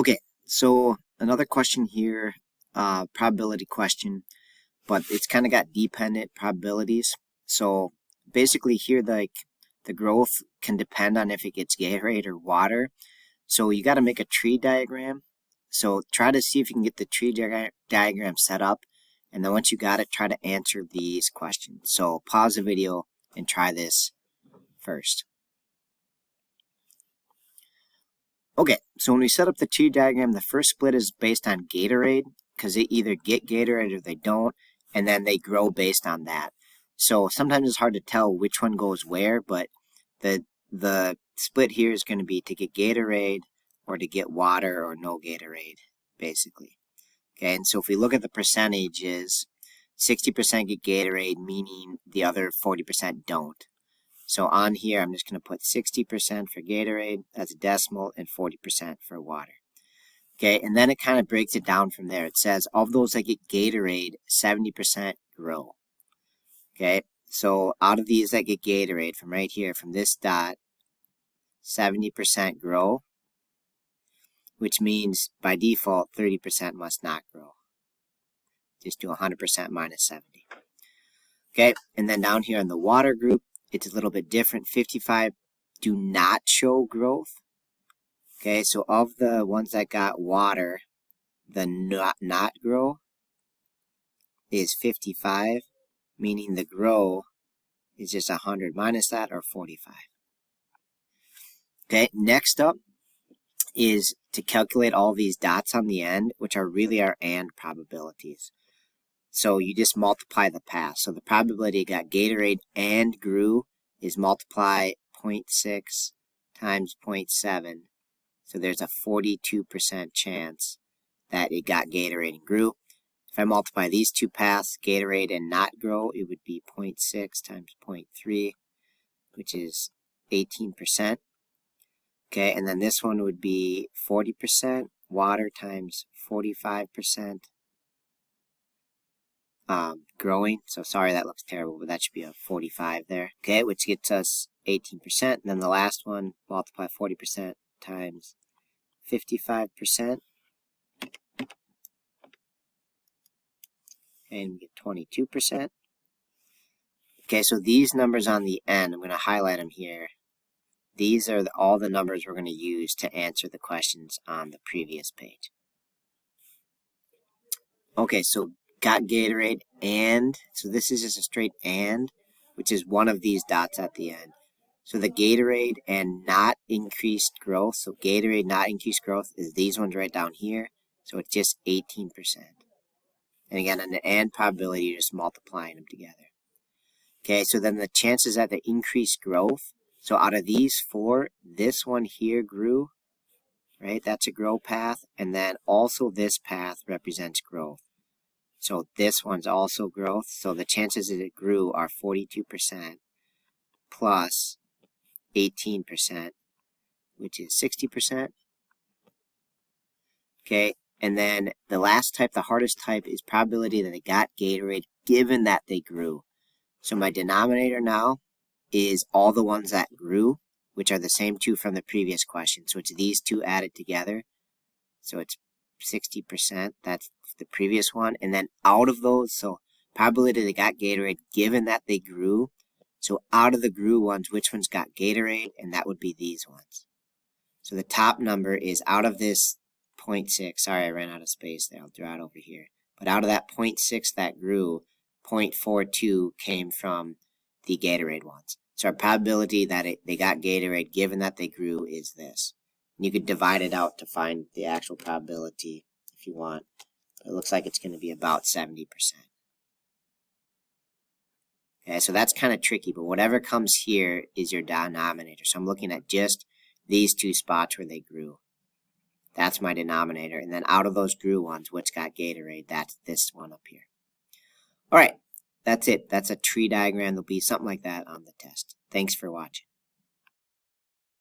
Okay, so another question here, probability question, but it's kind of got dependent probabilities. So basically here, like the growth can depend on if it gets Gatorade or water. So you got to make a tree diagram. So try to see if you can get the tree diagram set up. And then once you got it, try to answer these questions. So pause the video and try this first. Okay, so when we set up the tree diagram, the first split is based on Gatorade, because they either get Gatorade or they don't, and then they grow based on that. So sometimes it's hard to tell which one goes where, but the split here is going to be to get Gatorade or to get water or no Gatorade, basically. Okay, and so if we look at the percentages, 60% get Gatorade, meaning the other 40% don't. So on here, I'm just going to put 60% for Gatorade, that's a decimal, and 40% for water. Okay, and then it kind of breaks it down from there. It says, of those that get Gatorade, 70% grow. Okay, so out of these that get Gatorade, from right here, from this dot, 70% grow, which means by default, 30% must not grow. Just do 100% minus 70. Okay, and then down here in the water group, it's a little bit different. 55 do not show growth. Okay, so of the ones that got water, the not grow is 55, meaning the grow is just 100 minus that, or 45. Okay, next up is to calculate all these dots on the end, which are really our and probabilities. So you just multiply the path. So the probability it got Gatorade and grew is multiply 0.6 times 0.7. So there's a 42% chance that it got Gatorade and grew. If I multiply these two paths, Gatorade and not grow, it would be 0.6 times 0.3, which is 18%. Okay, and then this one would be 40%, water times 45%. Growing, so sorry that looks terrible, but that should be a 45 there. Okay, which gets us 18%. And then the last one, multiply 40% times 55%. And we get 22%. Okay, so these numbers on the end, I'm going to highlight them here. These are all the numbers we're going to use to answer the questions on the previous page. Okay, so got Gatorade and, so this is just a straight and, which is one of these dots at the end. So the Gatorade and not increased growth, so Gatorade not increased growth is these ones right down here. So it's just 18%. And again, on the and probability, you're just multiplying them together. Okay, so then the chances that the increased growth, so out of these four, this one here grew, right? That's a grow path. And then also this path represents growth. So this one's also growth. So the chances that it grew are 42% plus 18%, which is 60%. Okay, and then the last type, the hardest type, is probability that they got Gatorade given that they grew. So my denominator now is all the ones that grew, which are the same two from the previous question. So it's these two added together. So it's 60%. That's the previous one. And then out of those, so probability they got Gatorade given that they grew. So out of the grew ones, which ones got Gatorade? And that would be these ones. So the top number is out of this 0.6. Sorry, I ran out of space there. I'll draw it over here. But out of that 0.6 that grew, 0.42 came from the Gatorade ones. So our probability that they got Gatorade given that they grew is this. And you could divide it out to find the actual probability if you want. It looks like it's going to be about 70%. Okay, so that's kind of tricky, but whatever comes here is your denominator. So I'm looking at just these two spots where they grew. That's my denominator. And then out of those grew ones, which got Gatorade, that's this one up here. All right, that's it. That's a tree diagram. There'll be something like that on the test. Thanks for watching.